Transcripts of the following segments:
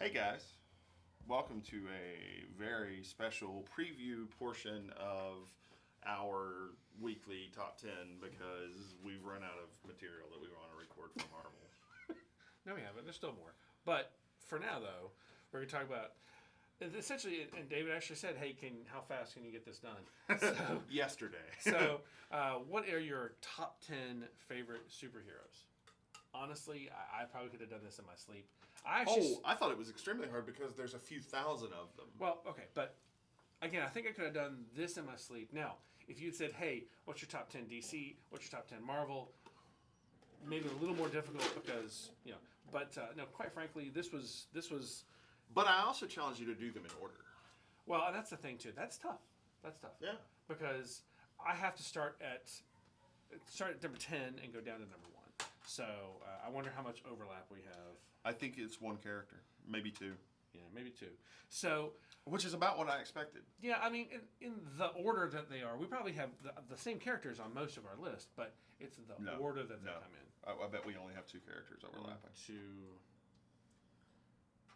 Hey guys, welcome to a very special preview portion of our weekly top 10 because we've run out of material that we want to record for Marvel. No, we haven't. There's still more. But for now, though, we're going to talk about essentially. And David actually said, "Hey, how fast can you get this done?" So, Yesterday. what are your top 10 favorite superheroes? Honestly, I probably could have done this in my sleep. I thought it was extremely hard because there's a few thousand of them. Well, okay, but again, I think I could have done this in my sleep. Now, if you'd said, "Hey, what's your top 10 DC? What's your top 10 Marvel?" Maybe a little more difficult because but no, quite frankly, this was. But I also challenge you to do them in order. Well, and that's the thing too. That's tough. Yeah. Because I have to start at number 10 and go down to number 1. So I wonder how much overlap we have. I think it's one character, maybe two. Yeah, maybe 2. So, which is about what I expected. Yeah, I mean, in the order that they are, we probably have the same characters on most of our list, but it's the order that they come in. I bet we only have 2 characters overlapping. 2.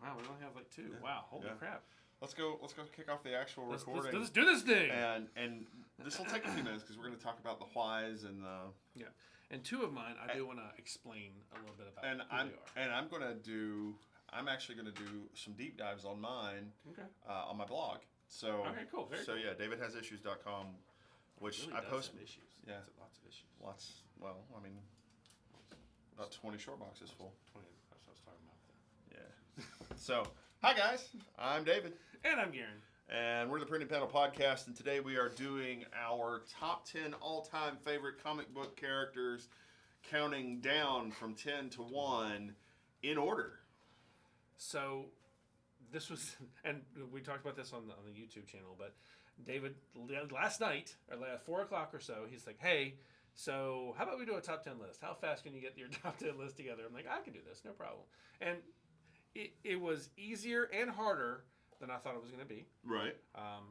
Wow, we only have like 2. Yeah. Wow, holy crap. Let's go kick off the actual recording. Let's do this thing. And this will take a few minutes because we're going to talk about the whys and the. Yeah, and 2 of mine I do want to explain a little bit about who they are. And I'm actually going to do some deep dives on mine. Okay. On my blog. So. Okay, cool. Very cool. Yeah, davidhasissues.com, which really I post. Have issues. Yeah, lots of issues. Lots. Well, I mean, about 20 short boxes full. 20. That's what I was talking about. Yeah. So, hi guys. I'm David. And I'm Garen. And we're the Printing Panel Podcast, and today we are doing our top 10 all-time favorite comic book characters, counting down from 10 to 1 in order. So, this was, and we talked about this on the YouTube channel, but David, last night, or at 4 o'clock or so, he's like, "Hey, so how about we do a top 10 list? How fast can you get your top 10 list together?" I'm like, "I can do this, no problem." And it was easier and harder than I thought it was going to be. Right.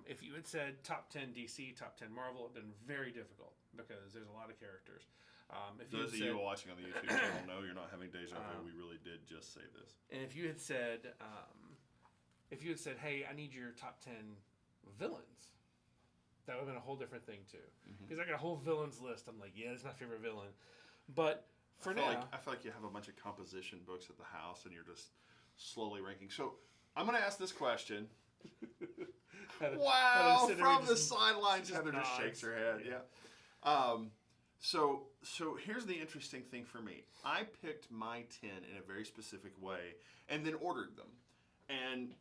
If you had said top 10 DC, top 10 Marvel, it would have been very difficult because there's a lot of characters. Those of you watching on the YouTube channel know you're not having deja vu. We really did just say this. And if you had said, "Hey, I need your top 10 villains," that would have been a whole different thing too. Because I got a whole villains list. I'm like, yeah, that's my favorite villain. But for now, I feel like you have a bunch of composition books at the house, and you're just slowly ranking. So I'm going to ask this question. Wow! From the sidelines, Heather just shakes her head. Yeah. So here's the interesting thing for me. I picked my 10 in a very specific way, and then ordered them, and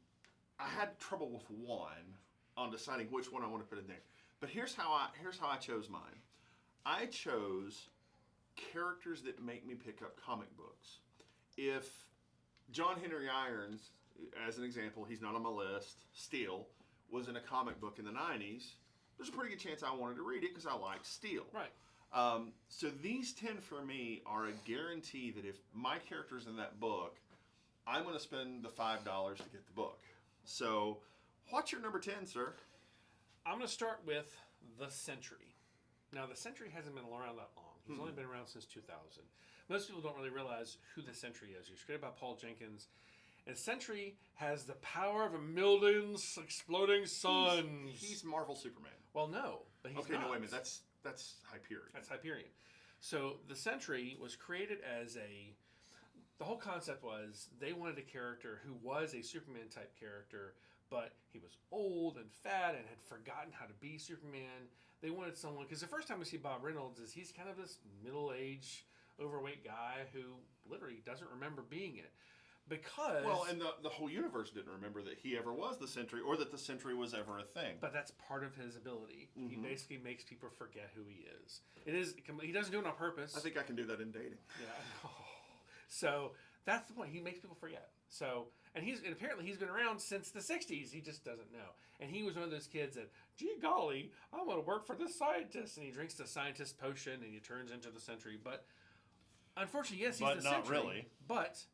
I had trouble with one on deciding which one I want to put in there. But here's how I chose mine. I chose characters that make me pick up comic books. If John Henry Irons, as an example, he's not on my list, Steel, was in a comic book in the 90s, there's a pretty good chance I wanted to read it because I liked Steel. right. So these 10 for me are a guarantee that if my character's in that book, I'm going to spend the $5 to get the book. So what's your number 10, sir? I'm going to start with the Sentry. Now, the Sentry hasn't been around that long. He's only been around since 2000. Most people don't really realize who the Sentry is. He's created by Paul Jenkins. And Sentry has the power of a million exploding suns. He's Marvel Superman. Well, no. But he's not. No, wait a minute. That's Hyperion. That's Hyperion. So the Sentry was created as the whole concept was they wanted a character who was a Superman-type character, but he was old and fat and had forgotten how to be Superman. They wanted someone, because the first time we see Bob Reynolds is he's kind of this middle-aged, overweight guy who literally doesn't remember being it. And the whole universe didn't remember that he ever was the Sentry or that the Sentry was ever a thing. But that's part of his ability. Mm-hmm. He basically makes people forget who he is. He doesn't do it on purpose. I think I can do that in dating. Yeah. So that's the point. He makes people forget. So, and apparently he's been around since the 60s. He just doesn't know. And he was one of those kids that, gee golly, I want to work for this scientist. And he drinks the scientist potion and he turns into the Sentry. But unfortunately, yes, he's the Sentry. But not really. But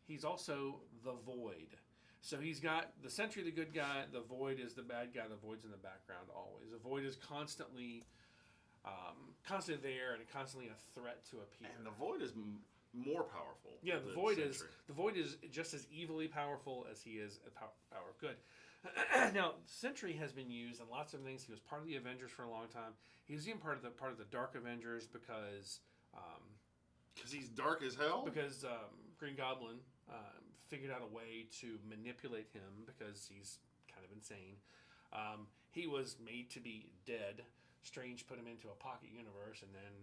he's also the Void. So he's got the Sentry, the good guy. The Void is the bad guy. The Void's in the background always. The Void is constantly there and constantly a threat to appear. And the Void is more powerful. Yeah, than the Sentry. Void is just as evilly powerful as he is a power of good. Now, Sentry has been used in lots of things. He was part of the Avengers for a long time. He was even part of the Dark Avengers because He's dark as hell. Green Goblin figured out a way to manipulate him because he's kind of insane. He was made to be dead. Strange put him into a pocket universe and then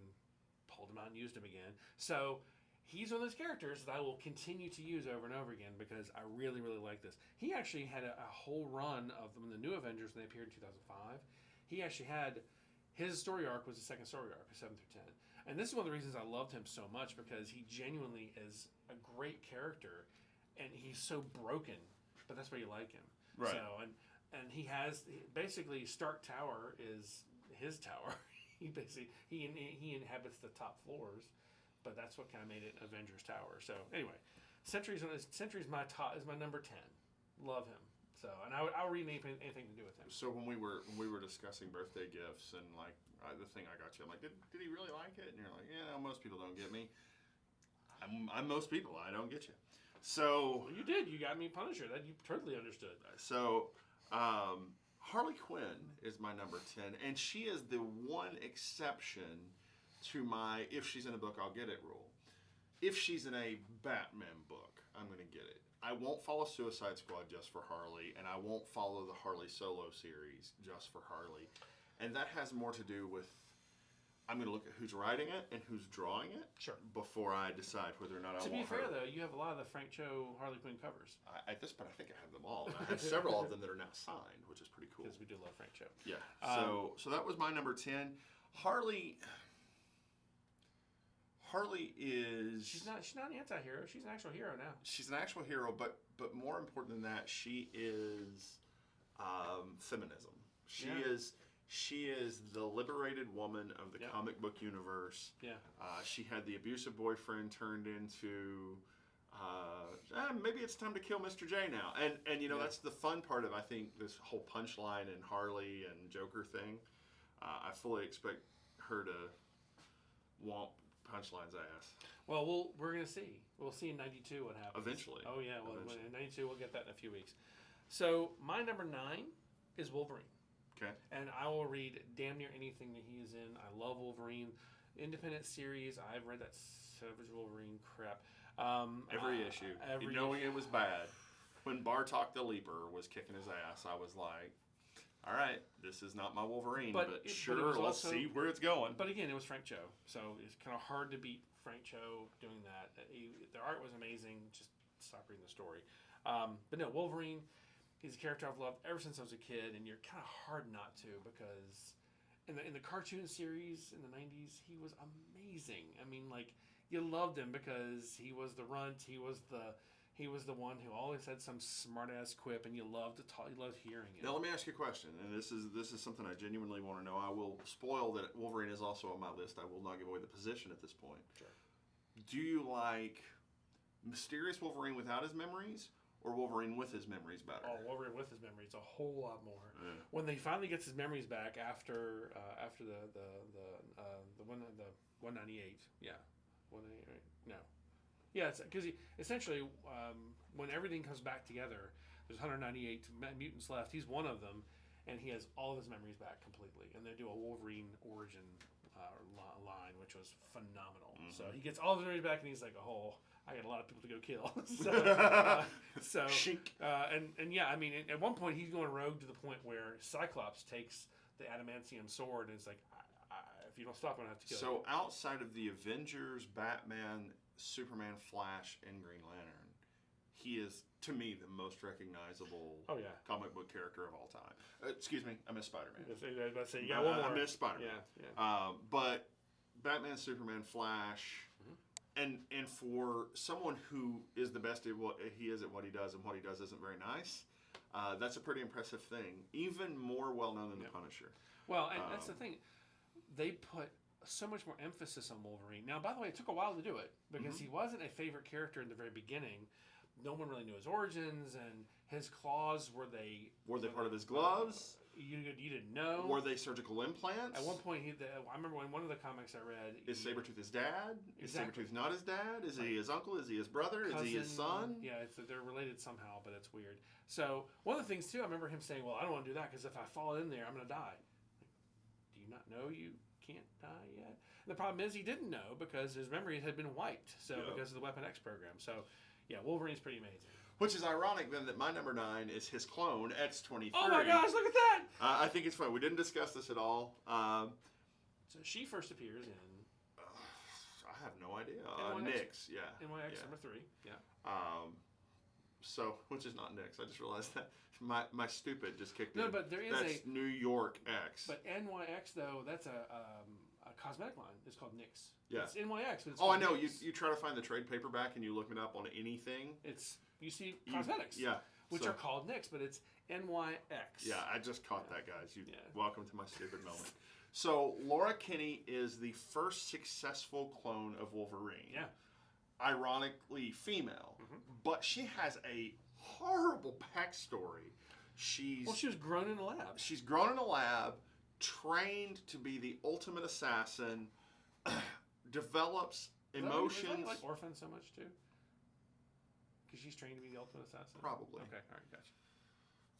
pulled him out and used him again. So he's one of those characters that I will continue to use over and over again because I really, really like this. He actually had a whole run of them in the New Avengers when they appeared in 2005. He actually had his story arc was the second story arc, 7 through 10. And this is one of the reasons I loved him so much because he genuinely is a great character and he's so broken, but that's why you like him. Right. So, and he has basically Stark Tower is his tower. he inhabits the top floors, but that's what kind of made it Avengers Tower. So anyway, Sentry's my number 10. Love him. So and I'll read anything to do with him. So when we were discussing birthday gifts and like the thing I got you, I'm like, did he really like it? And you're like, yeah, no, most people don't get me. I'm most people. I don't get you. So Well, you did. You got me Punisher. That you totally understood. So Harley Quinn is my number 10, and she is the one exception to my if she's in a book, I'll get it rule. If she's in a Batman book, I'm going to get it. I won't follow Suicide Squad just for Harley, and I won't follow the Harley Solo series just for Harley. And that has more to do with I'm going to look at who's writing it and who's drawing it before I decide whether or not I want her. To be fair, though, you have a lot of the Frank Cho Harley Quinn covers. At this point, I think I have them all. I have several of them that are now signed, which is pretty cool. Because we do love Frank Cho. Yeah. So that was my number 10. Harley is... She's not an anti-hero. She's an actual hero now. She's an actual hero, but more important than that, she is feminism. She is the liberated woman of the comic book universe. Yeah. She had the abusive boyfriend turned into, maybe it's time to kill Mr. J now. And you know, that's the fun part of, I think, this whole punchline and Harley and Joker thing. I fully expect her to womp punchline's ass. Well, we're going to see. We'll see in 92 what happens. Eventually. Oh, yeah. Well, in 92, we'll get that in a few weeks. So, my number 9 is Wolverine. Okay. And I will read damn near anything that he is in. I love Wolverine. Independent series. I've read that Savage Wolverine crap. Every issue. Knowing it was bad. When Bartok the Leaper was kicking his ass, I was like, all right, this is not my Wolverine, but let's see where it's going. But again, it was Frank Cho. So it's kind of hard to beat Frank Cho doing that. The art was amazing. Just stop reading the story. But no, Wolverine... He's a character I've loved ever since I was a kid, and you're kind of hard not to because in the cartoon series in the 90s, he was amazing. I mean, like, you loved him because he was the runt, he was the one who always had some smart ass quip, and you loved hearing it. Now let me ask you a question, and this is something I genuinely want to know. I will spoil that Wolverine is also on my list. I will not give away the position at this point. Sure. Do you like Mysterious Wolverine without his memories? Or Wolverine with his memories better? Oh, Wolverine with his memories a whole lot more. Yeah. When he finally gets his memories back after the 198, yeah, 198, right? No, yeah, it's because essentially when everything comes back together, there's 198 mutants left. He's one of them, and he has all of his memories back completely. And they do a Wolverine origin line, which was phenomenal. Mm-hmm. So he gets all of his memories back, and he's like, oh. I got a lot of people to go kill. And yeah, I mean, at one point he's going rogue to the point where Cyclops takes the adamantium sword and it's like, if you don't stop, I'm going to have to kill you. So outside of the Avengers, Batman, Superman, Flash, and Green Lantern, he is, to me, the most recognizable comic book character of all time. Excuse me, I missed Spider-Man. You got one more. I missed Spider-Man. Yeah. But Batman, Superman, Flash... And for someone who is the best at what he is at what he does, and what he does isn't very nice, that's a pretty impressive thing. Even more well known than the Punisher. Well, and that's the thing. They put so much more emphasis on Wolverine. Now, by the way, it took a while to do it because he wasn't a favorite character in the very beginning. No one really knew his origins, and his claws were they part of his gloves? You didn't know. Were they surgical implants? At one point, I remember in one of the comics I read. Is Sabretooth his dad? Exactly. Is Sabretooth not his dad? Is he his uncle? Is he his brother? Cousin, is he his son? Yeah, they're related somehow, but it's weird. So one of the things too, I remember him saying, "Well, I don't want to do that because if I fall in there, I'm going to die." Do you not know you can't die yet? And the problem is he didn't know because his memory had been wiped. So because of the Weapon X program. So yeah, Wolverine's pretty amazing. Which is ironic then that my number 9 is his clone X-23. Oh my gosh, look at that! I think it's funny. We didn't discuss this at all. So she first appears in. I have no idea. NYX. Nyx, yeah. NYX yeah. number 3. Yeah. So, which is not Nyx. I just realized that my stupid just kicked in. No, but there is that's New York X. But NYX though, that's a cosmetic line. It's called NYX. Yeah. It's NYX, but it's I know. NYX. You try to find the trade paperback and you look it up on anything. You see cosmetics. Yeah. Which are called NYX, but it's NYX. Yeah, I just caught that, guys. Yeah. Welcome to my stupid moment. So Laura Kinney is the first successful clone of Wolverine. Yeah. Ironically female, but she has a horrible backstory. She was grown in a lab. She's grown in a lab, trained to be the ultimate assassin, develops emotions. Is that like Orphan so much too? Because she's trained to be the ultimate assassin? Probably. Okay, all right, gotcha.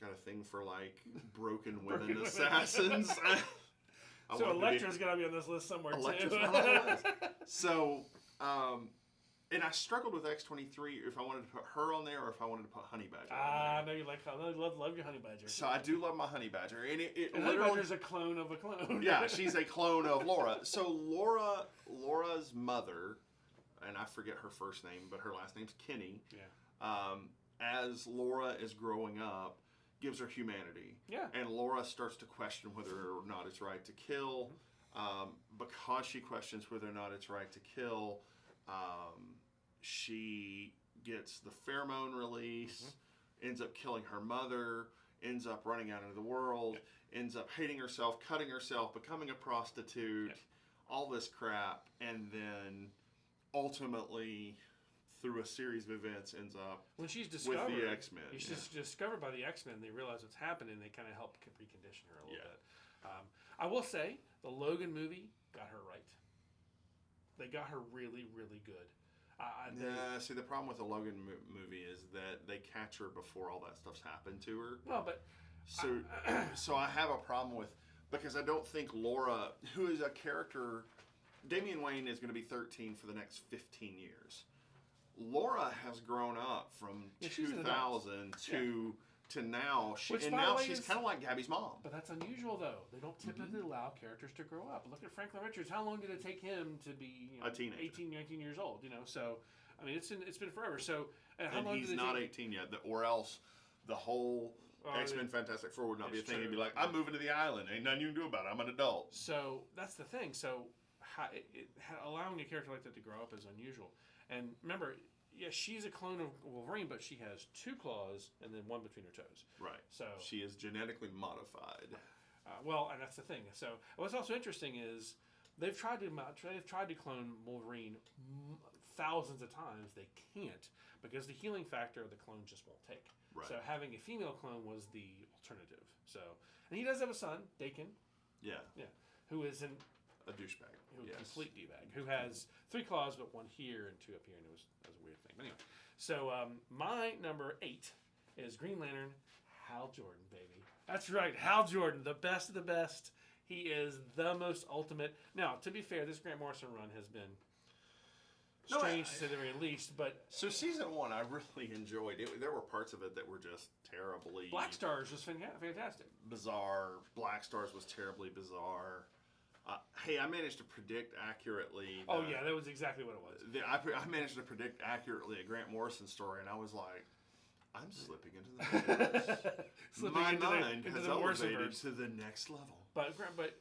Got a thing for like broken women assassins. So Elektra's got to be on this list somewhere Elektra's too. not on the list. So, and I struggled with X-23 if I wanted to put her on there or if I wanted to put Honey Badger on there. I know you like. I love your Honey Badger. So I do love my Honey Badger, and it Honey Badger's a clone of a clone. Yeah, she's a clone of Laura. So Laura's mother, and I forget her first name, but her last name's Kinney. Yeah. As Laura is growing up, gives her humanity. Yeah. And Laura starts to question whether or not it's right to kill. Because she questions whether or not it's right to kill, she gets the pheromone release, ends up killing her mother, ends up running out into the world, ends up hating herself, cutting herself, becoming a prostitute, all this crap, and then ultimately, through a series of events, ends up when she's discovered with the X-Men. She's discovered by the X-Men. They realize what's happening. They kind of help recondition her a little bit. I will say the Logan movie got her right. They got her really, really good. See, the problem with the Logan movie is that they catch her before all that stuff's happened to her. Well, but so I have a problem with, because I don't think Laura, who is a character, Damian Wayne is going to be 13 for the next 15 years. Laura has grown up from 2000 to now. She's kind of like Gabby's mom. But that's unusual, though. They don't typically allow characters to grow up. Look at Franklin Richards. How long did it take him to be a teenager? 18, 19 years old. So, I mean, it's been forever. So, how and long he's not 18 yet, or else the whole X-Men Fantastic Four would not be a thing. He'd be like, I'm moving to the island. Ain't nothing you can do about it. I'm an adult. So that's the thing. So allowing a character like that to grow up is unusual. And remember, she's a clone of Wolverine, but she has 2 claws and then 1 between her toes. Right. So she is genetically modified. And that's the thing. So what's also interesting is they've tried to clone Wolverine thousands of times. They can't because the healing factor of the clone just won't take. Right. So having a female clone was the alternative. So, and he does have a son, Dakin. Yeah. Yeah. Who is a douchebag. Complete d-bag. Who has 3 claws but 1 here and 2 up here, and that was a weird thing. But anyway, so my number 8 is Green Lantern, Hal Jordan, baby. That's right, Hal Jordan, the best of the best. He is the most ultimate. Now, to be fair, this Grant Morrison run has been strange to say the very least, but so season 1 I really enjoyed it. There were parts of it that were just terribly Black Stars was fantastic, bizarre. Black Stars was terribly bizarre. Hey, I managed to predict accurately. That was exactly what it was. I managed to predict accurately a Grant Morrison story, and I was like, I'm slipping into the My mind has elevated to the next level. But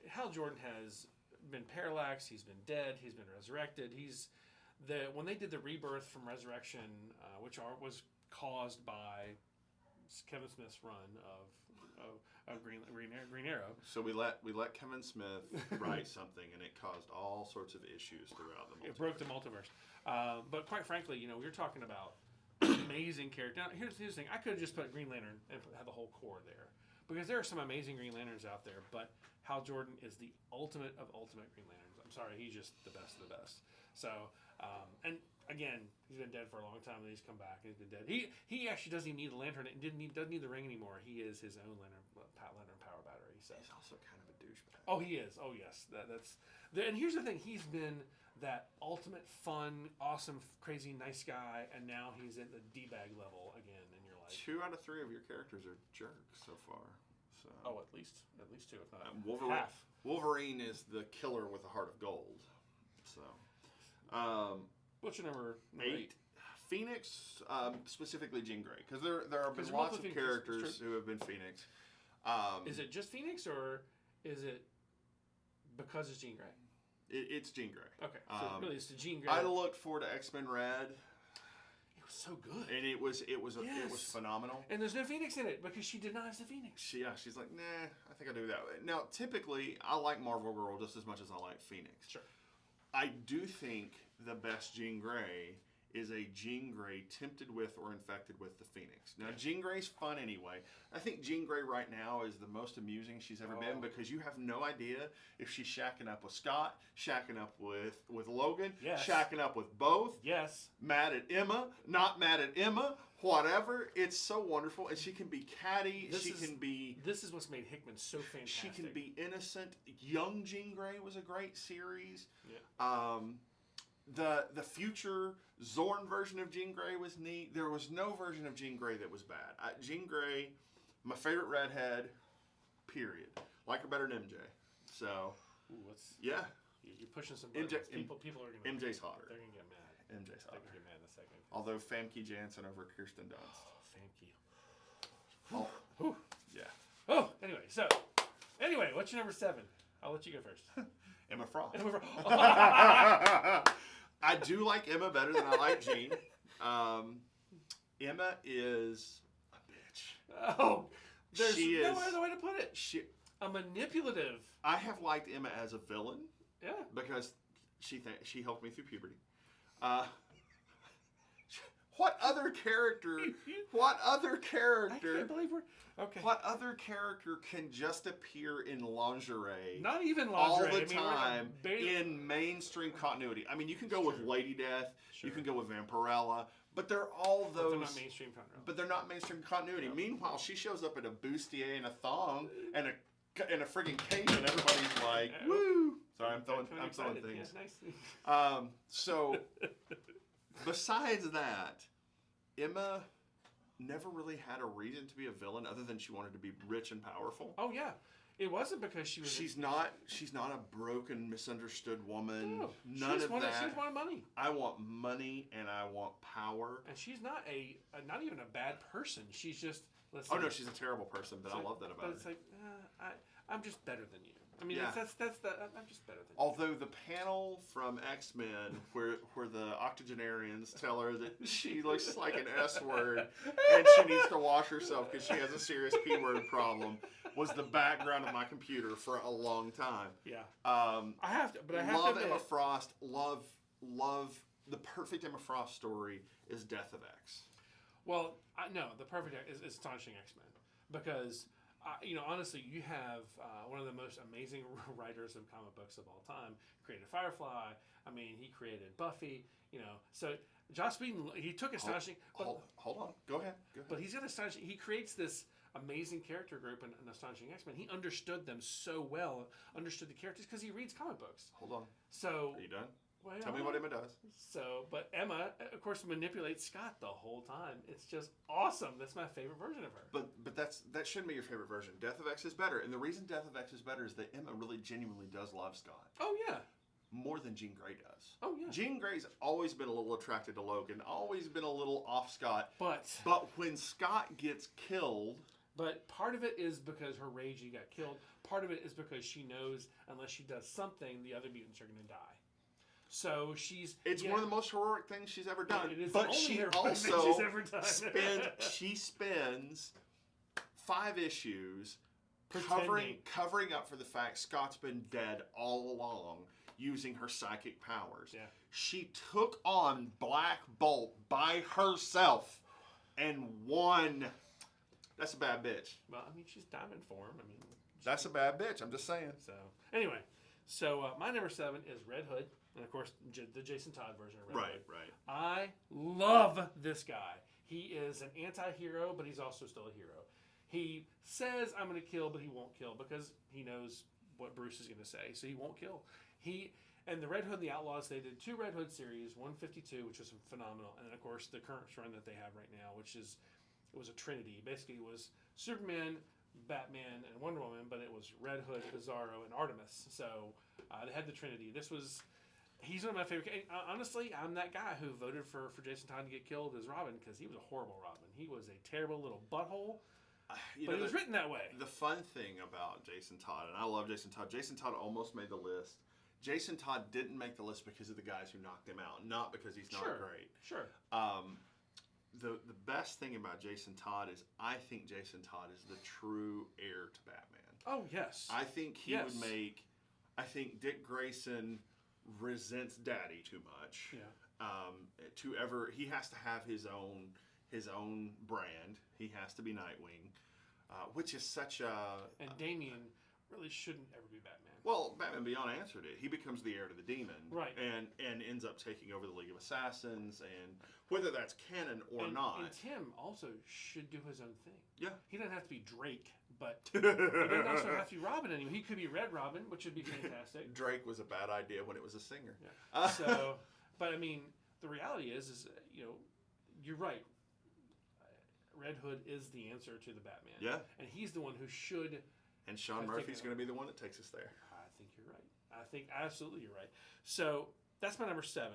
Hal Jordan has been parallaxed. He's been dead. He's been resurrected. When they did the rebirth from Resurrection, which was caused by Kevin Smith's run of Green Arrow. So we let Kevin Smith write something, and it caused all sorts of issues throughout the multiverse. It broke the multiverse. But quite frankly, we were talking about amazing character. Now, here's the thing. I could have just put Green Lantern and had the whole core there. because there are some amazing Green Lanterns out there, but Hal Jordan is the ultimate of ultimate Green Lanterns. I'm sorry, he's just the best of the best. So, and again, he's been dead for a long time, and he's come back. He's been dead. He actually doesn't even need a lantern. And doesn't need the ring anymore. He is his own lantern power battery. So He's also kind of a douchebag. oh, he is. Oh, yes. And here's the thing. He's been that ultimate fun, awesome, crazy, nice guy, and now he's at the D-bag level again. And you're like, 2 out of 3 of your characters are jerks so far. So oh, at least 2, if not Wolverine. half. Wolverine is the killer with a heart of gold. So, What's your number 8? Phoenix, specifically Jean Grey, because there have been Because lots multiple of Phoenix, characters it's who have been Phoenix. Is it just Phoenix, or is it because it's Jean Grey? It's Jean Grey. Okay, so really it's the Jean Grey. I looked forward to X-Men Red, It was so good. and it was Yes. phenomenal. And there's no Phoenix in it because she denies the Phoenix. She's like, nah, I think I'll do that. Now, typically, I like Marvel Girl just as much as I like Phoenix. Sure. I do think the best Jean Grey is a Jean Grey tempted with or infected with the Phoenix. Now, Jean Grey's fun anyway. I think Jean Grey right now is the most amusing she's ever been because you have no idea if she's shacking up with Scott, shacking up with Logan, Yes. shacking up with both, Yes. mad at Emma, not mad at Emma, whatever. It's so wonderful. And she can be catty. This is what's made Hickman so fantastic. She can be innocent. Young Jean Grey was a great series. Yeah. The future Zorn version of Jean Grey was neat. There was no version of Jean Grey that was bad. Jean Grey, my favorite redhead, period. Like her better than MJ. So, yeah. You're pushing some MJ buttons. People are going to... MJ's hotter. They're going to get mad. MJ's They're hotter. going to get mad in a second. Although Famke Janssen over Kirsten Dunst. Oh, Famke. Oh, yeah. Oh, anyway, what's your number 7? I'll let you go first. Emma Frost. Emma Frost. I do like Emma better than I like Jean. Emma is a bitch. Oh, there's She no is- other way to put it. A manipulative. I have liked Emma as a villain Yeah. because she helped me through puberty. What other character? What other I character? can't believe we're... Okay. What other character can just appear in lingerie? Not even all lingerie. the I mean, we're time barely- in mainstream continuity. I mean, you can go with Sure. Lady Death, Sure. you can go with Vampirella, but they're all But those. they're not mainstream genre. But they're not mainstream continuity. No. Meanwhile, she shows up in a bustier and a thong and a friggin' cape, and everybody's like, Yeah. "Woo!" Sorry, I'm throwing excited. things. Yeah, nice. So, besides that, Emma never really had a reason to be a villain other than she wanted to be rich and powerful. Oh yeah, it wasn't because she was. She's not a broken, misunderstood woman. No, None she of wanted, that. She just wanted money, I want money and I want power. and she's not not even a bad person. She's just. Listen, Oh no, she's a terrible person, but I love that But about it's her. like, I'm just better than you. I mean, Yeah. that's I'm just better than you. Although the panel from X-Men where the octogenarians tell her that she looks like an S word and she needs to wash herself because she has a serious P word problem was the background of my computer for a long time. Yeah. I have to love admit, Emma Frost. Love the perfect Emma Frost story is Death of X. Well, no, the perfect is Astonishing X-Men because, honestly, you have one of the most amazing writers of comic books of all time. Created Firefly. I mean, he created Buffy. So Joss Whedon, he took Astonishing. Hold on. Go ahead. But he's got Astonishing. He creates this amazing character group in Astonishing X-Men. He understood them so well, understood the characters because he reads comic books. Hold on. So Are you done? well, Tell me what Emma does. But Emma, of course, manipulates Scott the whole time. It's just awesome. That's my favorite version of her. But that shouldn't be your favorite version. Death of X is better, and the reason Death of X is better is that Emma really genuinely does love Scott Oh yeah. more than Jean Grey does. Oh yeah. Jean Grey's always been a little attracted to Logan, always been a little off Scott. But When Scott gets killed, part of it is because her rage he got killed. Part of it is because she knows unless she does something, the other mutants are going to die. So it's one of the most heroic things she's ever done. It is but the only she heroic thing also she's ever done. spends 5 issues Pretending. covering up for the fact Scott's been dead all along using her psychic powers. Yeah. She took on Black Bolt by herself and won. That's a bad bitch. Well, I mean, she's diamond form. I mean, That's a bad bitch. I'm just saying. so anyway. So my number 7 is Red Hood, and of course the Jason Todd version of Red Hood. Right. I love this guy. He is an anti-hero, but he's also still a hero. He says, I'm going to kill, but he won't kill because he knows what Bruce is going to say, so he won't kill. And the Red Hood and the Outlaws, they did 2 Red Hood series, 152, which was phenomenal, and then, of course, the current run that they have right now, which is, it was a trinity. Basically, it was Superman, Batman, and Wonder Woman, but it was Red Hood, Bizarro, and Artemis. So they had the trinity. He's one of my favorite. Honestly, I'm that guy who voted for Jason Todd to get killed as Robin because he was a horrible Robin. He was a terrible little butthole. But it was written that way. The fun thing about Jason Todd, and I love Jason Todd almost made the list. Jason Todd didn't make the list because of the guys who knocked him out, not because he's not great. Sure. The best thing about Jason Todd is I think Jason Todd is the true heir to Batman. Oh, yes. I think he would make... I think Dick Grayson resents Daddy too much. Yeah. He has to have his own brand. He has to be Nightwing, which is such a... And Damian really shouldn't ever be Batman. Well, Batman Beyond answered it. He becomes the heir to the demon. Right. And ends up taking over the League of Assassins, and whether that's canon or not. And Tim also should do his own thing. Yeah. He doesn't have to be Drake, but he doesn't also have to be Robin anymore. He could be Red Robin, which would be fantastic. Drake was a bad idea when it was a singer. Yeah. But I mean, the reality is you're right. Red Hood is the answer to the Batman. Yeah. And he's the one who should... And Sean Murphy's going to be the one that takes us there. I think you're right. I think absolutely you're right. So that's my number 7.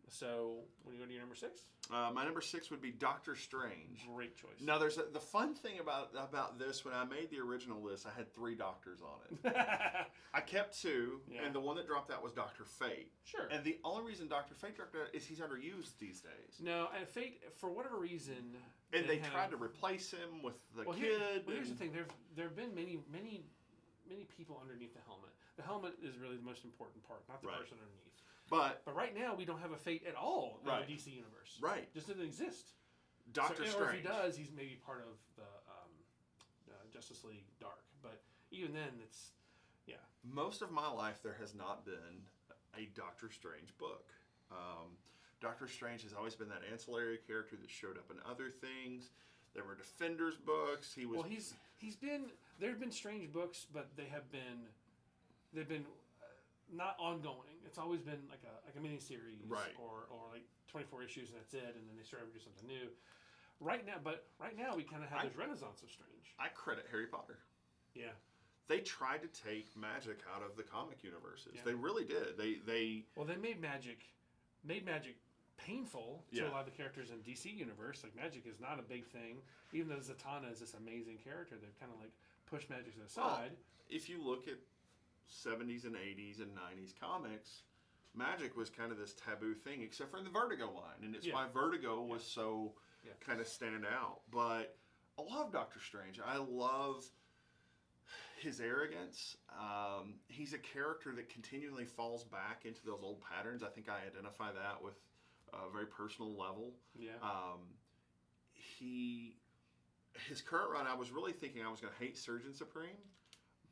So when you go to your number 6? My number 6 would be Doctor Strange. Great choice. Now, the fun thing about this, when I made the original list, I had 3 doctors on it. I kept 2, and the one that dropped out was Dr. Fate. Sure. And the only reason Dr. Fate dropped out is he's underused these days. No, and Fate, for whatever reason... And they tried to replace him with the kid. Here's the thing. There have been many people underneath the helmet. The helmet is really the most important part, not the person underneath. But right now, we don't have a Fate at all in the DC universe. Right. Just doesn't exist. Doctor Strange. Or if he does, he's maybe part of the Justice League Dark. But even then, it's... Yeah. Most of my life, there has not been a Doctor Strange book. Doctor Strange has always been that ancillary character that showed up in other things. There were Defenders books. He's been... There have been Strange books, but they've been not ongoing. It's always been like a mini series, or like 24 issues and that's it, and then they start to do something new. Right now we kind of have this renaissance of Strange. I credit Harry Potter. Yeah. They tried to take magic out of the comic universes. Yeah. They really did. They made magic painful to a lot of the characters in DC universe. Like, magic is not a big thing. Even though Zatanna is this amazing character, they've kind of like pushed magic to the side. If you look at 70s and 80s and 90s comics, magic was kind of this taboo thing, except for in the Vertigo line, and it's why Vertigo was so kind of stand out. But I love Doctor Strange. I love his arrogance. He's a character that continually falls back into those old patterns. I think I identify that with a very personal level. Yeah. His current run, I was really thinking I was going to hate Surgeon Supreme,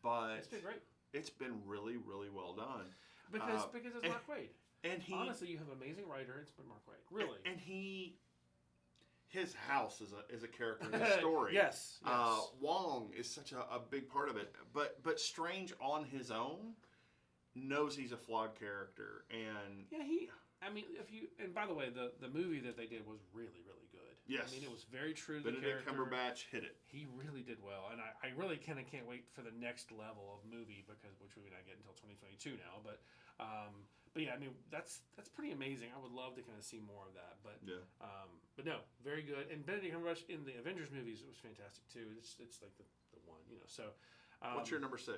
but it's been great. It's been really, really well done. Because it's Mark Waid. And honestly, you have an amazing writer. It's been Mark Waid. Really. And his house is a character in the story. Yes. Wong is such a big part of it. But Strange on his own knows he's a flawed character, and and by the way, the movie that they did was really, really good. Yes. I mean, it was very true to the Benedict character. Cumberbatch hit it. He really did well, and I really kind of can't wait for the next level of movie, which we may not get until 2022 now. But yeah, I mean that's pretty amazing. I would love to kind of see more of that. But but no, very good. And Benedict Cumberbatch in the Avengers movies was fantastic too. It's like the one, So what's your number 6?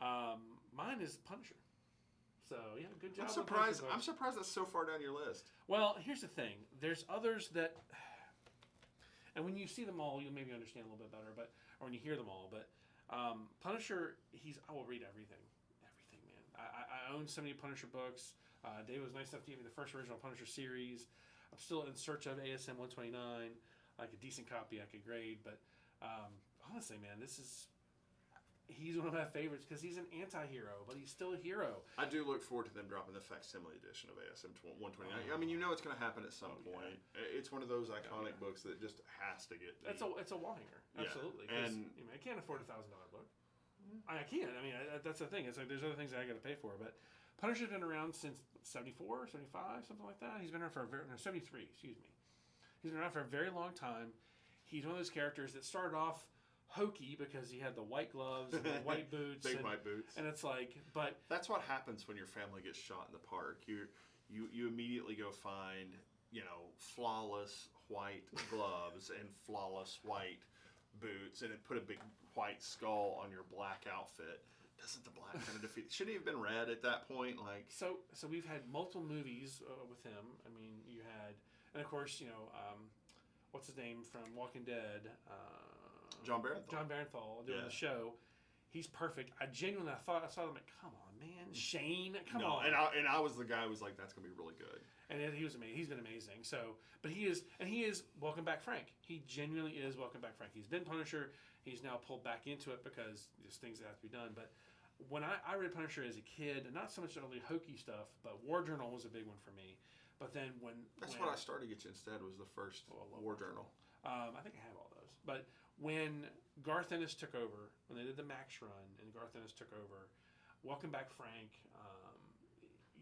Mine is Punisher. So yeah, good job. I'm surprised that's so far down your list. Well, here's the thing. There's others that, and when you see them all, you'll maybe understand a little bit better. Or when you hear them all, but Punisher, I will read everything, man. I own so many Punisher books. Dave was nice enough to give me the first original Punisher series. I'm still in search of ASM 129, like a decent copy I could grade, but Honestly, man, he's one of my favorites because he's an anti-hero, but he's still a hero. I do look forward to them dropping the facsimile edition of ASM 129. I mean, it's going to happen at some point. Yeah. It's one of those iconic books that just has to get. It's a wall hanger, absolutely. Yeah. And I can't afford $1,000 book. I can't. I mean, that's the thing. It's like there's other things that I got to pay for, but Punisher's been around since 74, 75, something like that. He's been around for 73. Excuse me. He's been around for a very long time. He's one of those characters that started off hokey because he had the white gloves and the white boots, white boots, and it's like, but that's what happens when your family gets shot in the park. You immediately go find flawless white gloves and flawless white boots, and put a big white skull on your black outfit. Doesn't the black kind of defeat? Shouldn't he have been red at that point? Like so we've had multiple movies with him. I mean, you had, and of course, what's his name from Walking Dead? John Barenthal. John Barenthal doing the show. He's perfect. I saw them like, come on, man, Shane, come on. And I was the guy who was like, that's gonna be really good. And he was amazing. He's been amazing. So, but he is Welcome Back Frank. He genuinely is Welcome Back Frank. He's been Punisher. He's now pulled back into it because there's things that have to be done. But when I read Punisher as a kid, and not so much only hokey stuff, but War Journal was a big one for me. But then what I started to get you instead was the first War Journal. I think I have all those. But when Garth Ennis took over, when they did the Max run, and Garth Ennis took over, Welcome Back Frank,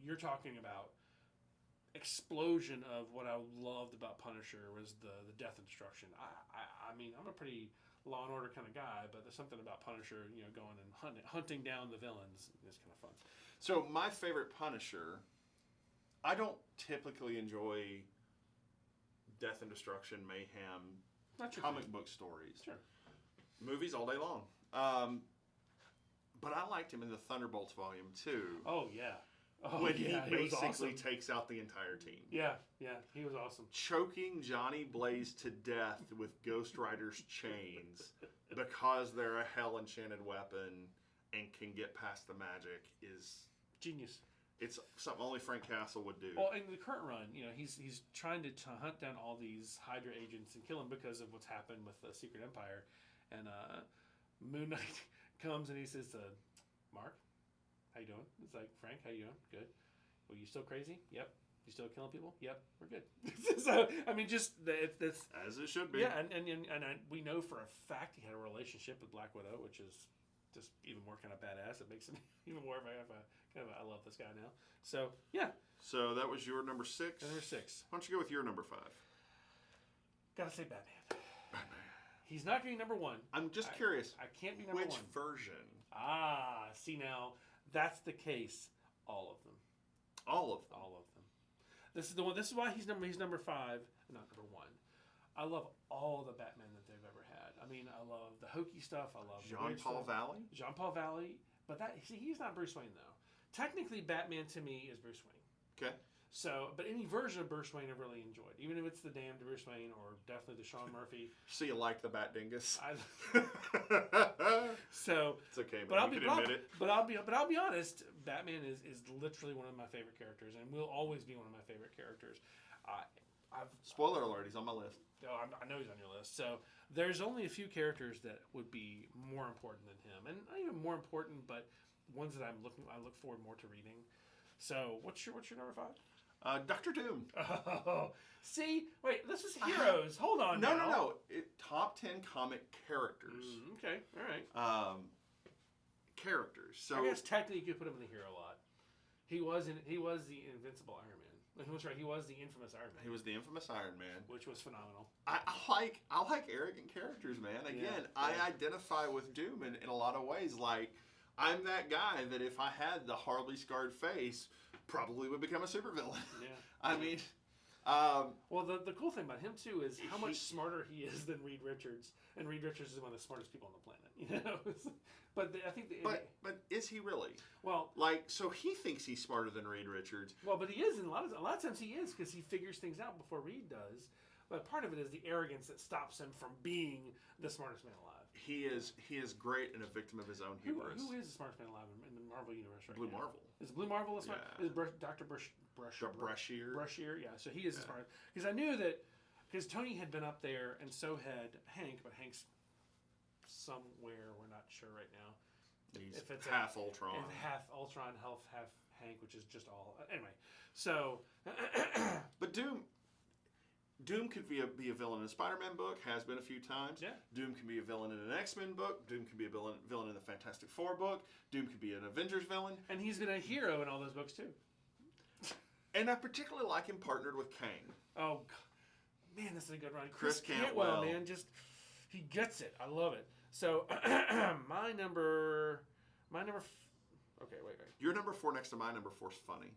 you're talking about explosion of what I loved about Punisher was the death and destruction. I mean, I'm a pretty Law and Order kind of guy, but there's something about Punisher, going and hunting down the villains is kind of fun. So my favorite Punisher, I don't typically enjoy death and destruction, mayhem, comic book stories. Sure. Movies all day long. But I liked him in the Thunderbolts Volume 2. Oh, yeah. When he basically awesome. takes out the entire team. Yeah, he was awesome. Choking Johnny Blaze to death with Ghost Rider's chains because they're a hell enchanted weapon and can get past the magic is genius. It's something only Frank Castle would do. Well, in the current run, he's trying to hunt down all these Hydra agents and kill them because of what's happened with the Secret Empire. And Moon Knight comes and he says, Mark, how you doing? It's like, Frank, how you doing? Good. Well, you still crazy? Yep. You still killing people? Yep. We're good. So, I mean, just that's as it should be. Yeah, and we know for a fact he had a relationship with Black Widow, which is just even more kind of badass. It makes him even more of a I love this guy now. So yeah. So that was your number 6. Number 6. Why don't you go with your number 5? Gotta say Batman. He's not going to be number 1. I'm just curious. I can't be number 1. Which version? See now, that's the case. All of them. All of them. All of them. This is the one. This is why he's number 5, not number 1. I love all the Batman that they've ever had. I mean, I love the hokey stuff. I love Jean-Paul Valley. Jean-Paul Valley, but he's not Bruce Wayne though. Technically, Batman to me is Bruce Wayne. Okay. So, but any version of Bruce Wayne I've really enjoyed, even if it's the damned Bruce Wayne or definitely the Sean Murphy. So you like the Bat Dingus? So it's okay, man. You can admit it. But I'll be honest. Batman is literally one of my favorite characters, and will always be one of my favorite characters. Spoiler alert: he's on my list. I know he's on your list. So there's only a few characters that would be more important than him, and not even more important, but ones that I look forward more to reading. So what's your number 5? Dr. Doom. Oh, see, wait, this is heroes. Hold on. No. Top 10 comic characters. Okay, all right. Characters. So I guess technically you could put him in the hero lot. He was the Invincible Iron Man. He was right. He was the infamous Iron Man. He was the infamous Iron Man, which was phenomenal. I like arrogant characters, man. Again, I identify with Doom in a lot of ways. Like, I'm that guy that if I had the horribly scarred face, probably would become a supervillain. Yeah. I mean, well, the cool thing about him too is how much smarter he is than Reed Richards, and Reed Richards is one of the smartest people on the planet. But I think. But is he really? Well, so he thinks he's smarter than Reed Richards. Well, but he is in a lot of times he is because he figures things out before Reed does. But part of it is the arrogance that stops him from being the smartest man alive. He is great and a victim of his own hubris. Who is the smartest man alive in the Marvel universe right Blue now? Marvel. Is Blue Marvel the smart? Yeah. Is Dr. Brashear? Brashear, yeah. So he is the smartest. Because I knew that, because Tony had been up there and so had Hank, but Hank's somewhere. We're not sure right now. He's If it's half Ultron. Half Ultron, half Hank, which is just all. Anyway, so. But Doom could be a villain in a Spider-Man book. Has been a few times. Yeah. Doom can be a villain in an X-Men book. Doom can be a villain in the Fantastic Four book. Doom could be an Avengers villain. And he's been a hero in all those books too. And I particularly like him partnered with Kang. Oh, man, this is a good run. Chris Cantwell. man, he gets it. I love it. So my number. Okay, wait. Your number 4 next to my number 4 is funny.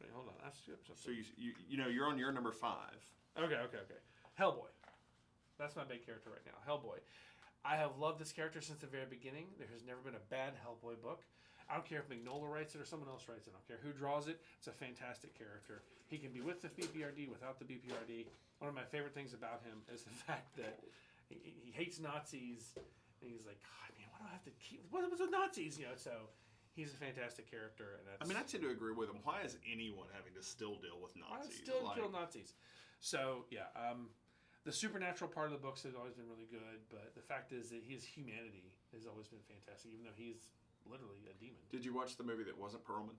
Wait, hold on. I skipped something. So you're on your number 5. Okay. Hellboy. That's my big character right now. Hellboy. I have loved this character since the very beginning. There has never been a bad Hellboy book. I don't care if Mignola writes it or someone else writes it. I don't care who draws it. It's a fantastic character. He can be with the BPRD, without the BPRD. One of my favorite things about him is the fact that he hates Nazis. And he's like, God, man, why do I have to keep... What was with Nazis? So he's a fantastic character. And that's, I tend to agree with him. Why is anyone having to still deal with Nazis? Still kill Nazis. So, yeah. The supernatural part of the books has always been really good. But the fact is that his humanity has always been fantastic, even though he's literally a demon. Did you watch the movie that wasn't Perlman?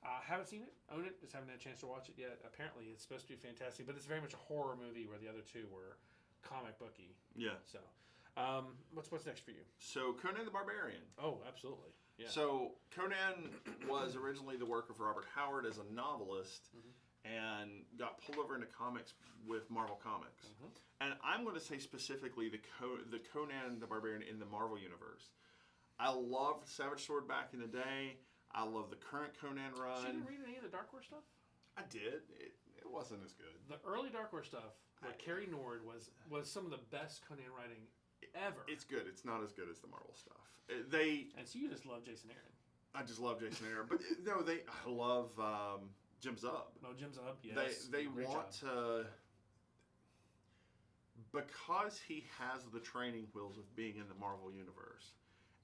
Haven't seen it. Own it. Just haven't had a chance to watch it yet. Apparently, it's supposed to be fantastic, but it's very much a horror movie where the other two were comic booky. Yeah. So, what's next for you? So Conan the Barbarian. Oh, absolutely. Yeah. So Conan was originally the work of Robert Howard as a novelist, and got pulled over into comics with Marvel Comics. And I'm going to say specifically the Conan the Barbarian in the Marvel universe. I loved Savage Sword back in the day. I love the current Conan run. So you didn't read any of the Dark Horse stuff? I did. It wasn't as good. The early Dark Horse stuff, with Kerry Nord, was some of the best Conan writing ever. It's good. It's not as good as the Marvel stuff. And so you just love Jason Aaron. I just love Jason Aaron. But no, I love Jim Zub. No, Jim Zub, yes. They want to... Because he has the training wheels of being in the Marvel universe,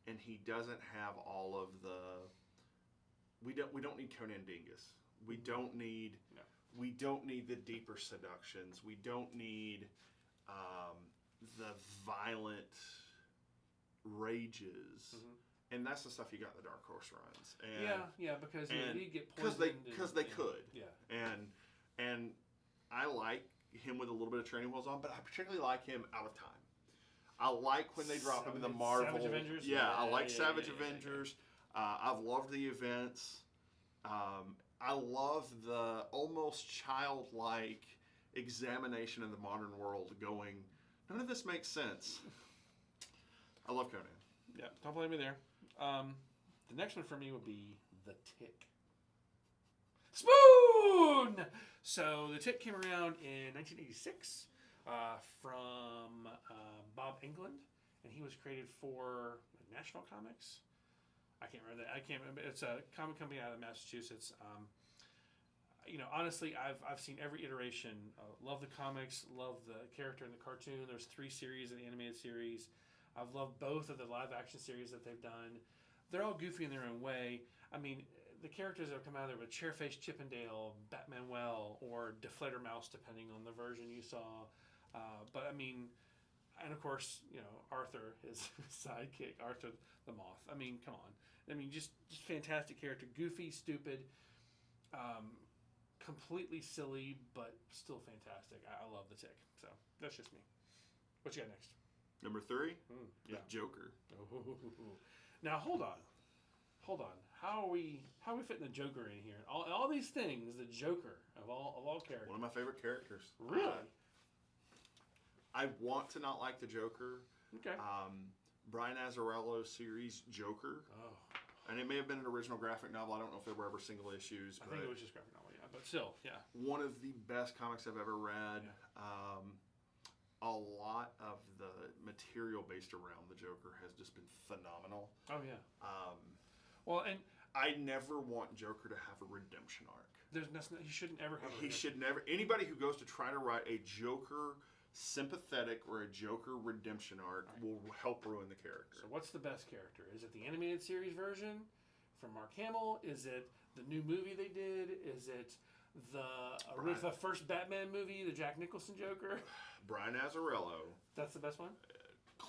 and he doesn't have all of the... We don't need Conan Dingus. We don't need the deeper seductions. We don't need the violent rages. And that's the stuff you got in the Dark Horse runs. And, because you get because poisoned. they could. Yeah. And I like him with a little bit of training wheels on, but I particularly like him out of time. I like when they drop him in the Marvel. Savage Avengers? I like Savage Avengers. I've loved the events. I love the almost childlike examination of the modern world going, none of this makes sense. I love Conan. Yeah, don't blame me there. The next one for me would be The Tick. Spoon! So The Tick came around in 1986 from Bob Englund, and he was created for National Comics. I can't remember. It's a comic company out of Massachusetts. Honestly, I've seen every iteration. Love the comics. Love the character in the cartoon. There's 3 series in the animated series. I've loved both of the live action series that they've done. They're all goofy in their own way. The characters that have come out of there with Chairface Chippendale, Batmanuel, or Deflator Mouse, depending on the version you saw. And of course, Arthur, his sidekick, Arthur the Moth. Come on. Just fantastic character. Goofy, stupid, completely silly, but still fantastic. I love The Tick. So that's just me. What you got next? Number 3? Yeah. Joker. Now hold on. How are we fitting the Joker in here? All these things, the Joker of all characters. One of my favorite characters. Really? I want to not like the Joker. Okay. Brian Azzarello's series Joker. Oh. And it may have been an original graphic novel. I don't know if there were ever single issues. I think it was just graphic novel, yeah. But still, yeah. One of the best comics I've ever read. Yeah. A lot of the material based around the Joker has just been phenomenal. Oh, yeah. And I never want Joker to have a redemption arc. He shouldn't ever have. He should never. Anybody who goes to try to write a Joker sympathetic or a Joker redemption arc will help ruin the character. So what's the best character? Is it the animated series version from Mark Hamill? Is it the new movie they did? Is it the first Batman movie, the Jack Nicholson Joker? Brian Azzarello. That's the best one?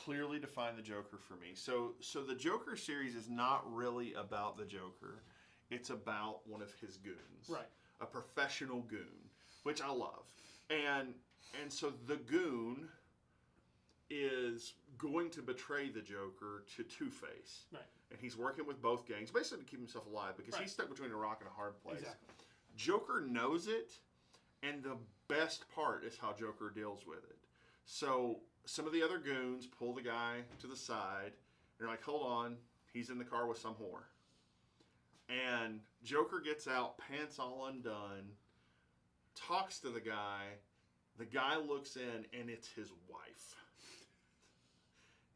clearly define the Joker for me. So the Joker series is not really about the Joker. It's about one of his goons. Right. A professional goon, which I love. And so the goon is going to betray the Joker to Two-Face. Right. And he's working with both gangs, basically to keep himself alive, because he's stuck between a rock and a hard place. Exactly. Joker knows it, and the best part is how Joker deals with it. So some of the other goons pull the guy to the side. They're like, hold on, he's in the car with some whore. And Joker gets out, pants all undone, talks to the guy. The guy looks in, and it's his wife.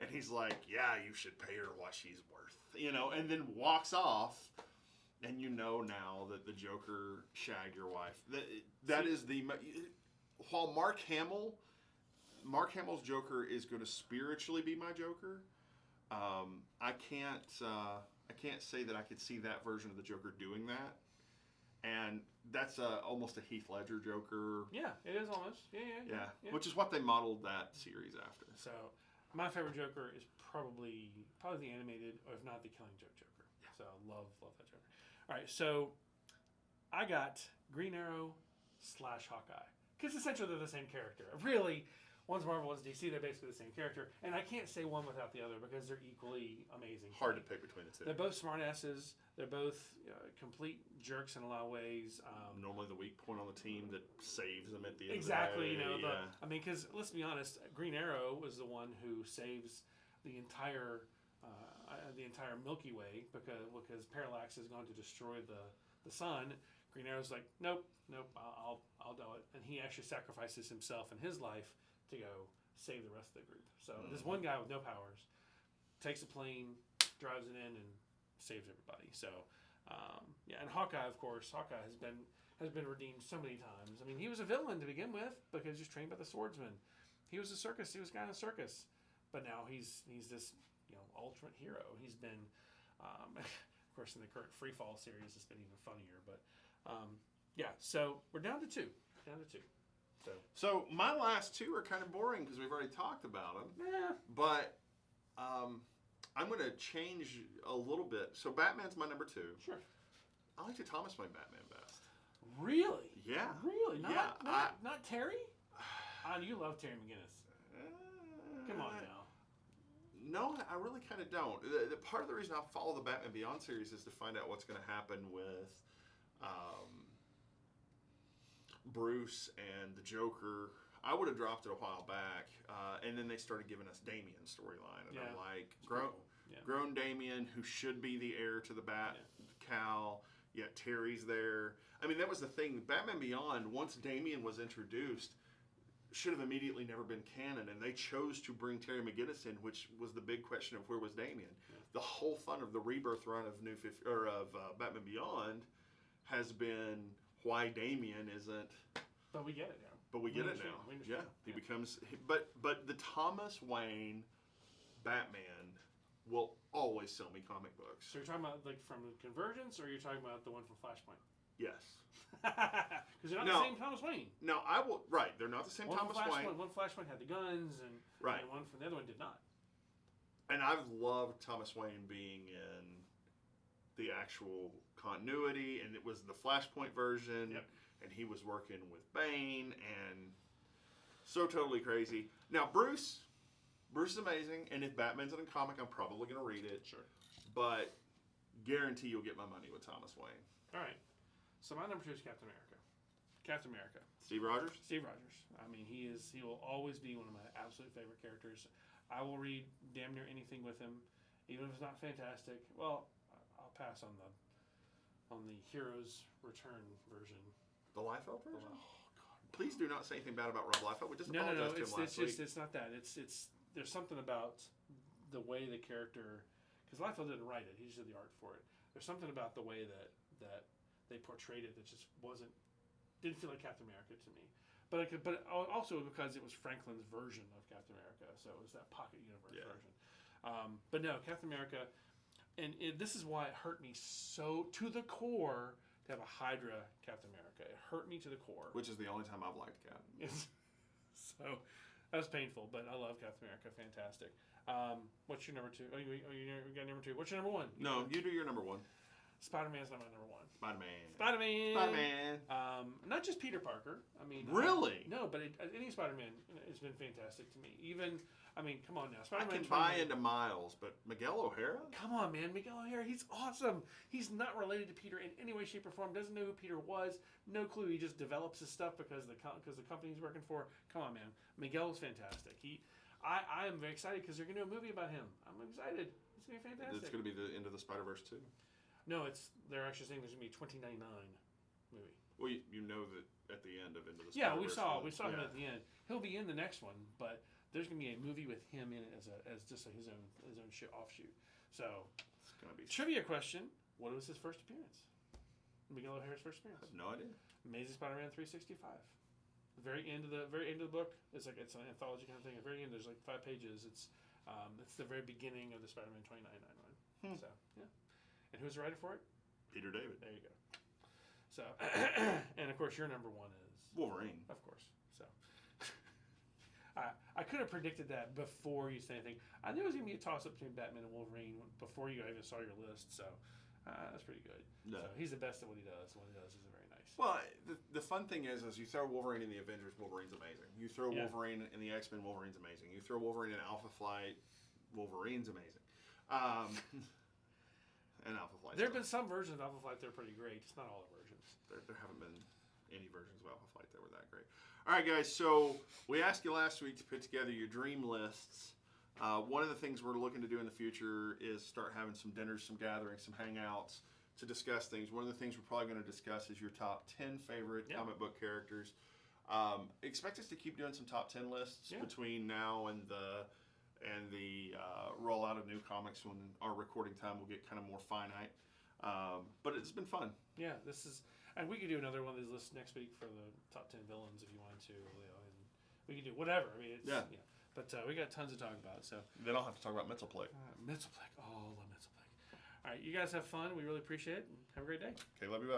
And he's like, yeah, you should pay her what she's worth. You know, and then walks off. And you know now that the Joker shagged your wife. That is the... While Mark Hamill's Joker is going to spiritually be my Joker, I can't say that I could see that version of the Joker doing that. And that's almost a Heath Ledger Joker. Yeah, it is almost. Yeah. Which is what they modeled that series after. So, my favorite Joker is probably the animated, or if not, the Killing Joke Joker. Yeah. So, love that Joker. All right, so I got Green Arrow / Hawkeye. Because essentially they're the same character. Really, one's Marvel, one's DC. They're basically the same character. And I can't say one without the other because they're equally amazing. Hard to pick between the two. They're both smartasses. They're both complete jerks in a lot of ways. Normally the weak point on the team that saves them at the end exactly, of the day. I mean, because let's be honest, Green Arrow was the one who saves the entire Milky Way because Parallax is going to destroy the sun. Green Arrow's like, nope, I'll do it, and he actually sacrifices himself and his life to go save the rest of the group. So this one guy with no powers takes a plane, drives it in, and saves everybody. So and Hawkeye, of course, has been redeemed so many times. I mean, he was a villain to begin with because he was trained by the swordsman. He was a guy in a circus, but now he's this ultimate hero. He's been, of course, in the current Freefall series, it's been even funnier. But so we're down to two. So my last two are kind of boring because we've already talked about them. Yeah. But I'm going to change a little bit. So Batman's my number 2. Sure. I like the Thomas Wayne Batman best. Really? Yeah. Really? Not Terry? You love Terry McGinnis. Come on now. No, I really kind of don't. The part of the reason I follow the Batman Beyond series is to find out what's going to happen with Bruce and the Joker. I would have dropped it a while back, and then they started giving us Damien's storyline, and I'm like, grown Damien, who should be the heir to the Bat Cowl, yet Terry's there. I mean, that was the thing. Batman Beyond, once Damien was introduced, should have immediately never been canon, and they chose to bring Terry McGinnis in, which was the big question of where was Damien. Yeah. The whole fun of the rebirth run of Batman Beyond has been why Damien isn't. But we get it now. But we get it now. Yeah, he becomes. But the Thomas Wayne Batman will always sell me comic books. So you're talking about like from Convergence, or you're talking about the one from Flashpoint? Yes. Because they're not the same Thomas Wayne. No, I will. Right, they're not the same Thomas Wayne. One Flashpoint had the guns, and one from the other one did not. And I've loved Thomas Wayne being in the actual continuity, and it was the Flashpoint version, and he was working with Bane, and so totally crazy. Now, Bruce is amazing, and if Batman's in a comic, I'm probably going to read it. Sure. But guarantee you'll get my money with Thomas Wayne. All right. So my number 2 is Captain America. Captain America. Steve Rogers? Steve Rogers. I mean, he will always be one of my absolute favorite characters. I will read damn near anything with him, even if it's not fantastic. Well, I'll pass on the Heroes Return version. The Liefeld version? Oh God! Please do not say anything bad about Rob Liefeld. We just apologized to him last week. It's not that. It's there's something about the way the character, because Liefeld didn't write it. He just did the art for it. There's something about the way that they portrayed it that just didn't feel like Captain America to me. But also because it was Franklin's version of Captain America, so it was that pocket universe version. But no, Captain America, and this is why it hurt me so to the core to have a Hydra Captain America. It hurt me to the core. Which is the only time I've liked Cap. So that was painful, but I love Captain America. Fantastic. What's your number two? You got number two. What's your number one? No, you do your number one. Spider-Man's not my number one. Spider-Man. Spider-Man. Spider-Man. Not just Peter Parker. I mean, Really? No, but any Spider-Man has been fantastic to me. Even, I mean, come on now, I Spider-Man. can buy into Miles, but Miguel O'Hara? Come on, man, Miguel O'Hara, he's awesome. He's not related to Peter in any way, shape, or form. Doesn't know who Peter was. No clue. He just develops his stuff because the company he's working for. Come on, man. Miguel is fantastic. I am very excited because they're going to do a movie about him. I'm excited. It's going to be fantastic. It's going to be the end of the Spider-Verse too. No, they're actually saying there's going to be a 2099 movie. Well, you know that at the end of Into the Yeah, Spider-Verse. we saw him at the end. He'll be in the next one, but there's going to be a movie with him in it as just his own offshoot. So, It's going to be. trivia question: what was his first appearance? Miguel O'Hara's first I appearance. have no idea. Amazing Spider-Man 365. The very end of the book. It's an anthology kind of thing. At the very end, there's like 5 pages. It's the very beginning of the Spider-Man 2099 run. So yeah. And who's the writer for it? Peter David. There you go. So, and of course, your number one is Wolverine. Of course. So, I could have predicted that before you said anything. I knew it was going to be a toss-up between Batman and Wolverine before you even saw your list. So, that's pretty good. No. So he's the best at what he does. What he does is very nice. Well, the fun thing is you throw Wolverine in the Avengers, Wolverine's amazing. You throw Yeah. Wolverine in the X-Men, Wolverine's amazing. You throw Wolverine in Alpha Flight, Wolverine's amazing. And Alpha Flight. There have been some versions of Alpha Flight that are pretty great. Just not all the versions. There haven't been any versions of Alpha Flight that were that great. All right, guys. So we asked you last week to put together your dream lists. One of the things we're looking to do in the future is start having some dinners, some gatherings, some hangouts to discuss things. One of the things we're probably going to discuss is your top 10 favorite comic book characters. Expect us to keep doing some top 10 lists between now and the rollout of new comics when our recording time will get kind of more finite. But it's been fun. Yeah, and we could do another one of these lists next week for the top 10 villains if you wanted to, Leo, and we could do whatever. I mean, but we got tons to talk about. So Then I'll have to talk about Mitzelplick. Mitzelplick, I love Mitzelplick. All right, you guys have fun. We really appreciate it. And have a great day. Okay, love you. Bye.